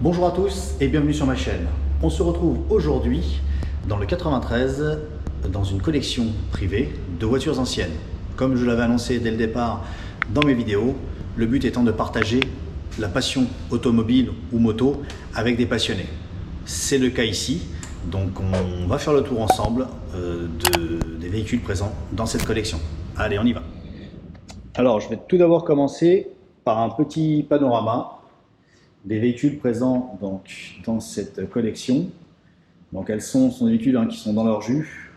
Bonjour à tous et bienvenue sur ma chaîne. On se retrouve aujourd'hui dans le 93 dans une collection privée de voitures anciennes. Comme je l'avais annoncé dès le départ dans mes vidéos, le but étant de partager la passion automobile ou moto avec des passionnés. C'est le cas ici, donc on va faire le tour ensemble des véhicules présents dans cette collection. Allez, on y va. Alors, je vais tout d'abord commencer par un petit panorama des véhicules présents donc, dans cette collection. Donc elles sont des véhicules qui sont dans leur jus,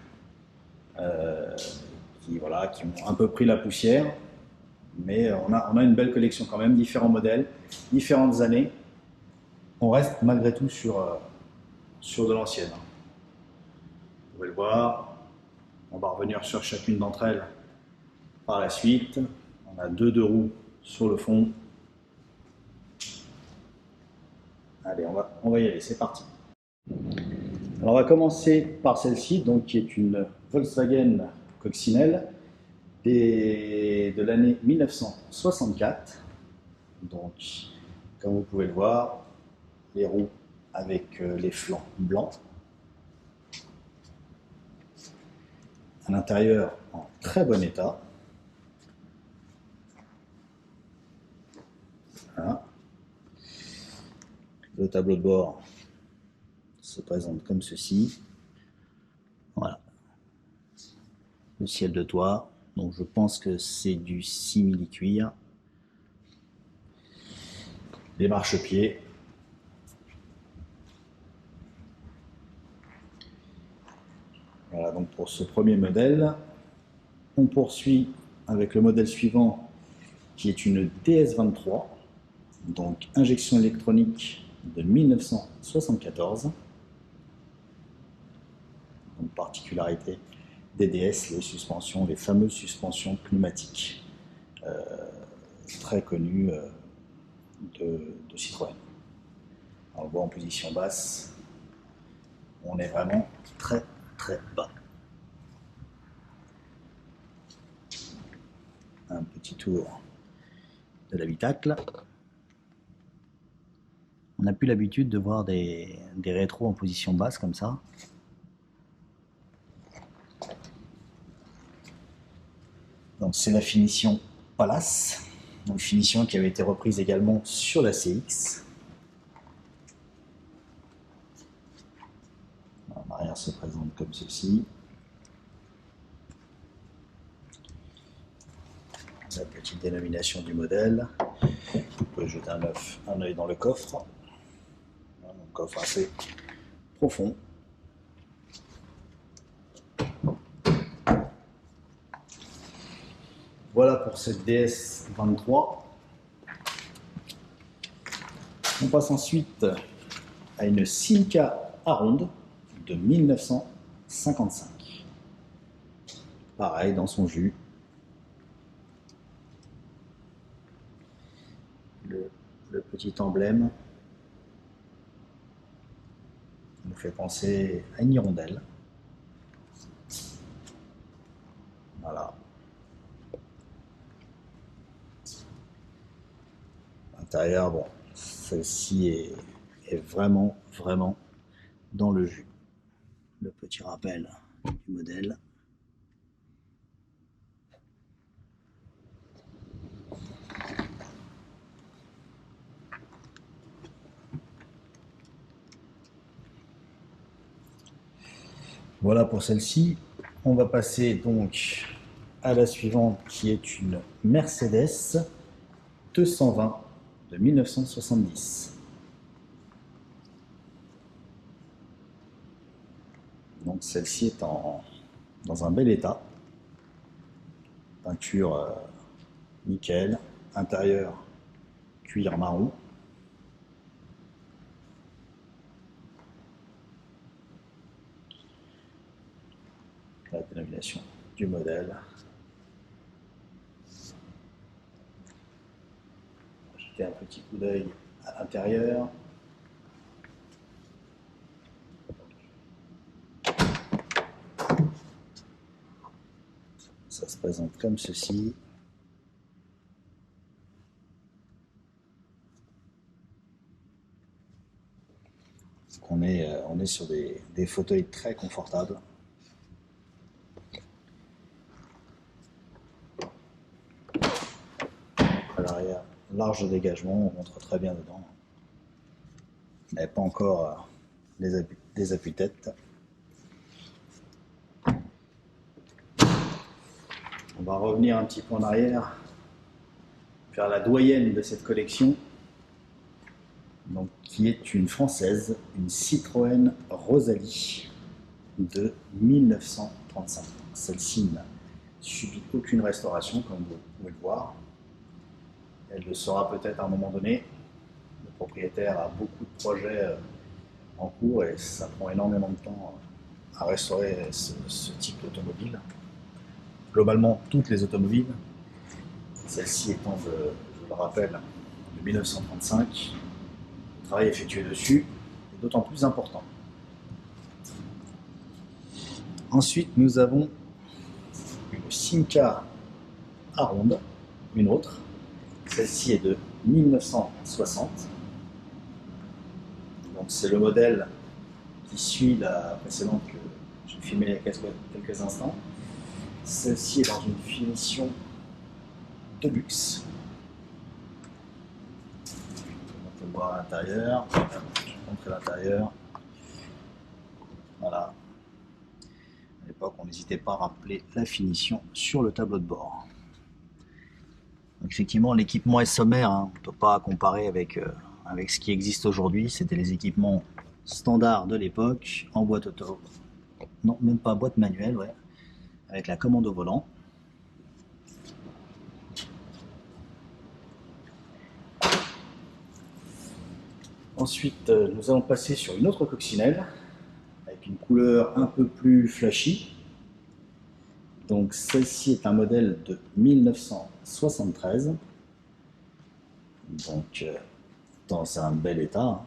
qui ont un peu pris la poussière, mais on a une belle collection quand même, différents modèles, différentes années. On reste malgré tout sur de l'ancienne. Vous pouvez le voir, on va revenir sur chacune d'entre elles par la suite. On a deux roues sur le fond. Allez, on va y aller, c'est parti. Alors on va commencer par celle-ci, donc qui est une Volkswagen Coccinelle de l'année 1964. Donc, comme vous pouvez le voir, les roues avec les flancs blancs. À l'intérieur, en très bon état. Voilà. Le tableau de bord se présente comme ceci. Voilà. Le ciel de toit. Donc je pense que c'est du simili-cuir. Les marchepieds. Voilà donc pour ce premier modèle. On poursuit avec le modèle suivant qui est une DS23, donc injection électronique de 1974. Donc particularité des DS, les suspensions, les fameuses suspensions pneumatiques, très connues de Citroën. On le voit en position basse, on est vraiment très bas. Un petit tour de l'habitacle. On n'a plus l'habitude de voir des rétros en position basse comme ça. Donc c'est la finition Palace, donc finition qui avait été reprise également sur la CX. L'arrière se présente comme ceci. La petite dénomination du modèle. Vous pouvez jeter un œil dans le coffre. Un coffre assez profond. Voilà pour cette DS23. On passe ensuite à une Simca Aronde de 1955. Pareil, dans son jus. Le petit emblème nous fait penser à une hirondelle. Voilà. L'intérieur, bon, celle-ci est vraiment dans le jus. Le petit rappel du modèle. Voilà pour celle-ci. On va passer donc à la suivante qui est une Mercedes 220 de 1970. Donc celle-ci est dans un bel état. Peinture nickel, intérieur cuir marron. La dénomination du modèle. Jeter un petit coup d'œil à l'intérieur. Ça se présente comme ceci. Donc on est sur des fauteuils très confortables. À l'arrière, large dégagement, on rentre très bien dedans. Il n'y a pas encore des appuis-têtes. On va revenir un petit peu en arrière, faire la doyenne de cette collection, donc, qui est une française, une Citroën Rosalie de 1935. Celle-ci n'a subi aucune restauration, comme vous pouvez le voir. Elle le sera peut-être à un moment donné. Le propriétaire a beaucoup de projets en cours et ça prend énormément de temps à restaurer ce type d'automobile. Globalement, toutes les automobiles, celle-ci étant, je le rappelle, de 1935, le travail effectué dessus est d'autant plus important. Ensuite, nous avons une Simca Aronde, une autre. Celle-ci est de 1960. Donc c'est le modèle qui suit la précédente que j'ai filmée il y a quelques instants. Celle-ci est dans une finition de luxe. On peut voir à l'intérieur. Je vais montrer l'intérieur. Voilà. À l'époque, on n'hésitait pas à rappeler la finition sur le tableau de bord. Donc, effectivement, l'équipement est sommaire. On ne peut pas comparer avec ce qui existe aujourd'hui. C'était les équipements standards de l'époque, en boîte auto. Non, même pas boîte manuelle, ouais. Avec la commande au volant. Ensuite, nous allons passer sur une autre coccinelle avec une couleur un peu plus flashy. Donc celle-ci est un modèle de 1973. Donc dans un bel état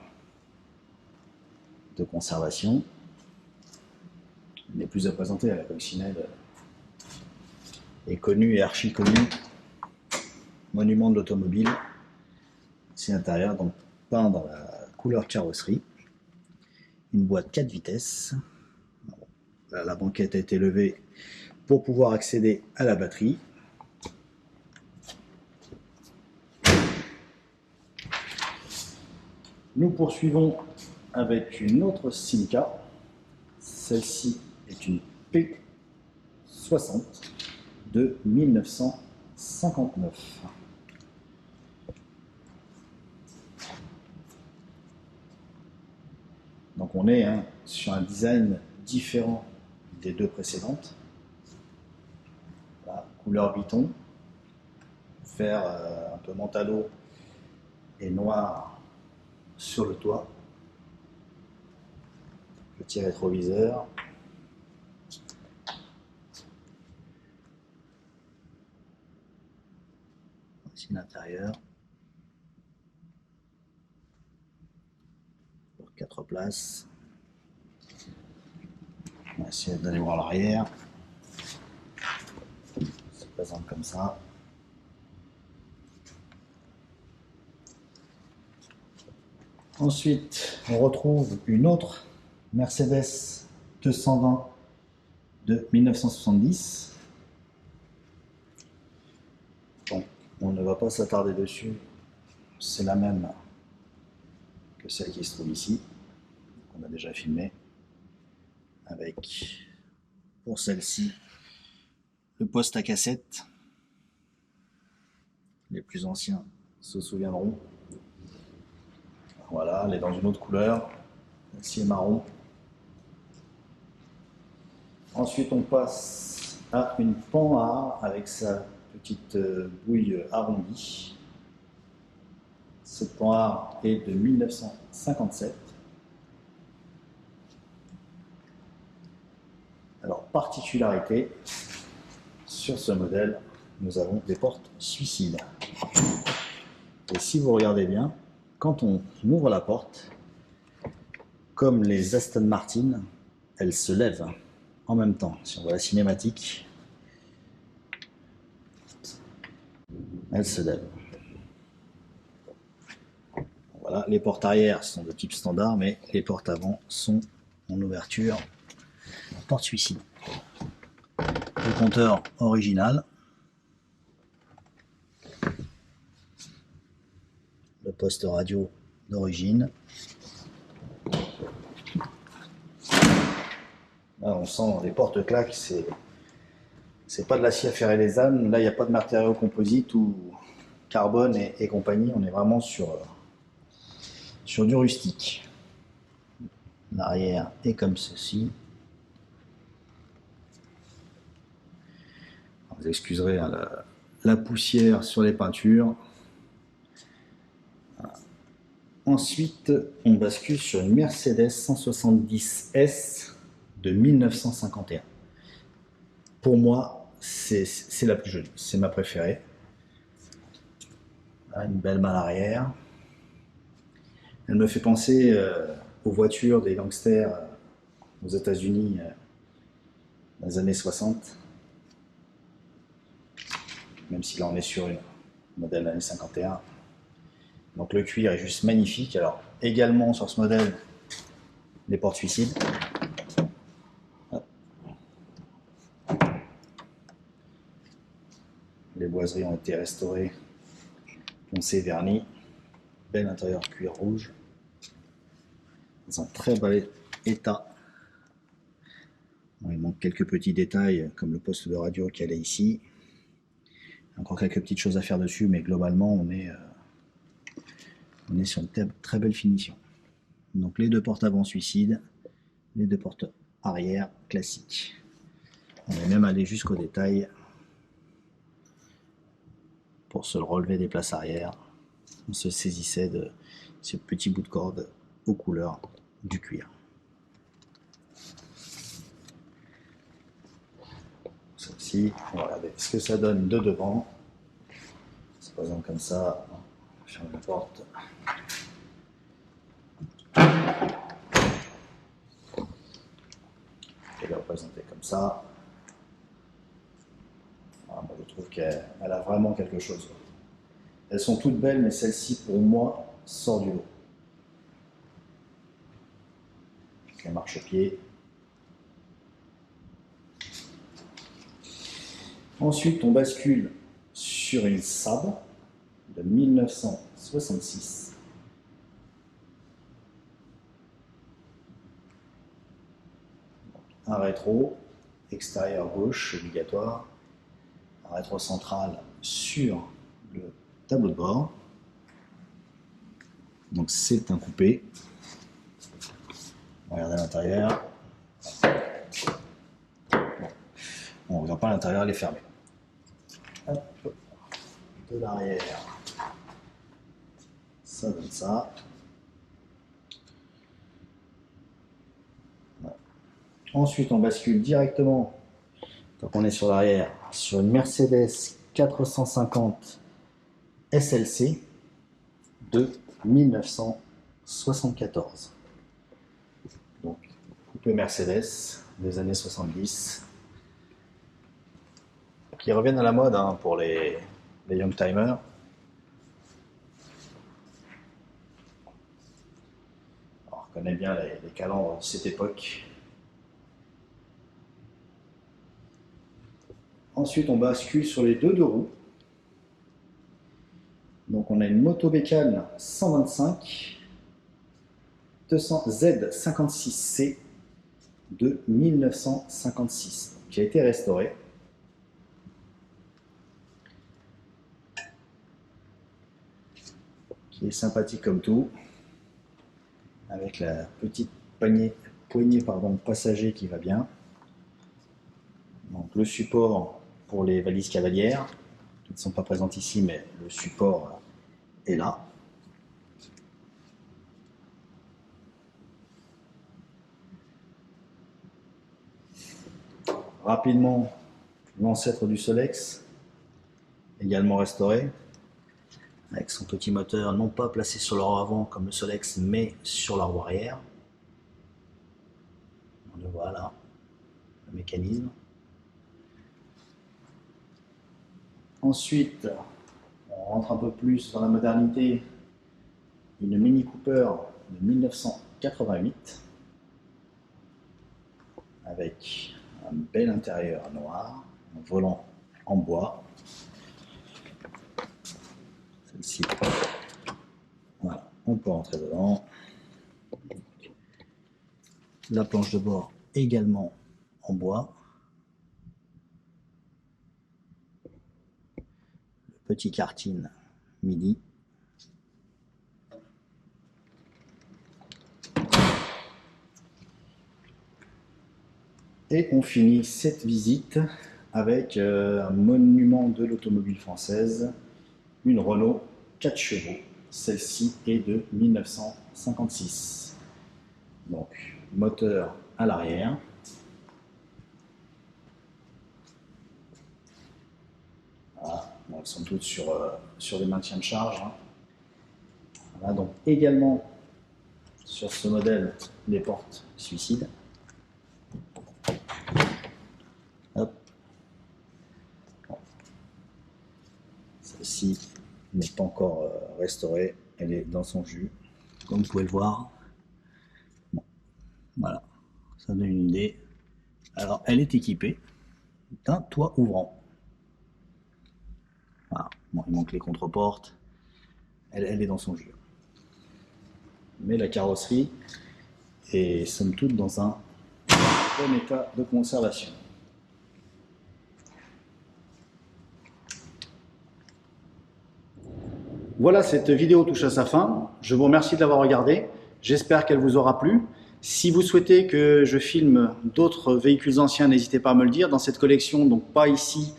de conservation. Il n'est plus à présenter, la coccinelle est connue et archi connue. Monument de l'automobile. C'est l'intérieur, donc peint dans la couleur carrosserie. Une boîte 4 vitesses. Là, la banquette a été levée pour pouvoir accéder à la batterie. Nous poursuivons avec une autre Simca. Celle-ci est une P60 de 1959. Donc on est sur un design différent des deux précédentes. Voilà, couleur biton, fer un peu mentalo et noir sur le toit. Petit rétroviseur. Voici l'intérieur. Pour 4 places. On va essayer d'aller voir l'arrière. Ça se présente comme ça. Ensuite, on retrouve une autre Mercedes 220 de 1970. Donc, on ne va pas s'attarder dessus. C'est la même que celle qui se trouve ici, qu'on a déjà filmée, avec, pour celle-ci, le poste à cassette. Les plus anciens se souviendront. Voilà, elle est dans une autre couleur. Celle-ci est marron. Ensuite, on passe à une Panhard avec sa petite bouille arrondie. Cette Panhard est de 1957. Alors, particularité, sur ce modèle, nous avons des portes suicides. Et si vous regardez bien, quand on ouvre la porte, comme les Aston Martin, elle se lève en même temps. Si on voit la cinématique, elle se lève. Voilà Voilà, les portes arrière sont de type standard, mais les portes avant sont en ouverture porte-suicide. Le compteur original. Le poste radio d'origine. Là, on sent les portes claques, c'est pas de l'acier à ferrer les ânes. Là, il n'y a pas de matériaux composites ou carbone et compagnie. On est vraiment sur du rustique. L'arrière est comme ceci. Vous excuserez hein, la poussière sur les peintures. Voilà. Ensuite, on bascule sur une Mercedes 170 S de 1951. Pour moi, c'est la plus jolie, c'est ma préférée. Voilà, une belle malle arrière. Elle me fait penser aux voitures des gangsters aux États-Unis dans les années 60. Même si là on est sur une modèle de l'année 51. Donc le cuir est juste magnifique. Alors également sur ce modèle, les portes suicides. Les boiseries ont été restaurées, poncées, vernies. Bel intérieur cuir rouge. Dans un très bel état. Bon, il manque quelques petits détails comme le poste de radio qu'elle est ici. Encore quelques petites choses à faire dessus, mais globalement on est sur une très belle finition. Donc les deux portes avant suicide, les deux portes arrière classiques. On est même allé jusqu'au détail pour se relever des places arrière. On se saisissait de ce petit bout de corde aux couleurs du cuir. Celle-ci, on va regarder ce que ça donne de devant. Ça se présente comme ça. On ferme la porte. Elle est représentée comme ça. Alors, moi, je trouve qu'elle a vraiment quelque chose. Elles sont toutes belles, mais celle-ci, pour moi, sort du lot. Les marchepieds. Ensuite, on bascule sur une Saab de 1966. Un rétro, extérieur gauche obligatoire, un rétro central sur le tableau de bord. Donc c'est un coupé. Regardez l'intérieur. Bon, on ne voit pas l'intérieur, elle est fermée. Hop. De l'arrière, ça donne ça. Voilà. Ensuite, on bascule directement, quand on est sur l'arrière, sur une Mercedes 450 SLC de 1974. Donc, coupé Mercedes des années 70. Qui reviennent à la mode hein, pour les young-timers. On reconnaît bien les calandres de cette époque. Ensuite, on bascule sur les deux roues. Donc, on a une moto bécane 125 200 Z56C de 1956 qui a été restaurée. Qui est sympathique comme tout, avec la petite poignée passager qui va bien. Donc le support pour les valises cavalières, qui ne sont pas présentes ici, mais le support est là. Rapidement, l'ancêtre du Solex, également restauré. Avec son petit moteur, non pas placé sur la roue avant comme le Solex, mais sur la roue arrière. On le voit là, le mécanisme. Ensuite, on rentre un peu plus dans la modernité une Mini Cooper de 1988 avec un bel intérieur noir, un volant en bois. Celle-ci, voilà, on peut rentrer dedans. La planche de bord également en bois. Le petit karting midi. Et on finit cette visite avec un monument de l'automobile française, une Renault 4 chevaux. Celle-ci est de 1956. Donc, moteur à l'arrière. Voilà. Bon, elles sont toutes sur des maintiens de charge. Voilà, donc également sur ce modèle, les portes suicides. Hop. Bon. Celle-ci n'est pas encore restaurée, elle est dans son jus, comme vous pouvez le voir. Bon. Voilà, ça donne une idée. Alors, elle est équipée d'un toit ouvrant. Voilà. Bon, il manque les contreportes. Elle est dans son jus. Mais la carrosserie est somme toute dans un bon état de conservation. Voilà, cette vidéo touche à sa fin. Je vous remercie de l'avoir regardée. J'espère qu'elle vous aura plu. Si vous souhaitez que je filme d'autres véhicules anciens, n'hésitez pas à me le dire. Dans cette collection, donc pas ici,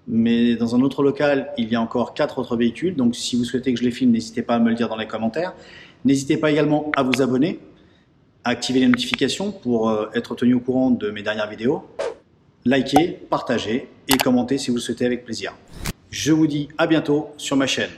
mais dans un autre local, il y a encore 4 autres véhicules. Donc si vous souhaitez que je les filme, n'hésitez pas à me le dire dans les commentaires. N'hésitez pas également à vous abonner, à activer les notifications pour être tenu au courant de mes dernières vidéos. Likez, partagez et commentez si vous le souhaitez avec plaisir. Je vous dis à bientôt sur ma chaîne.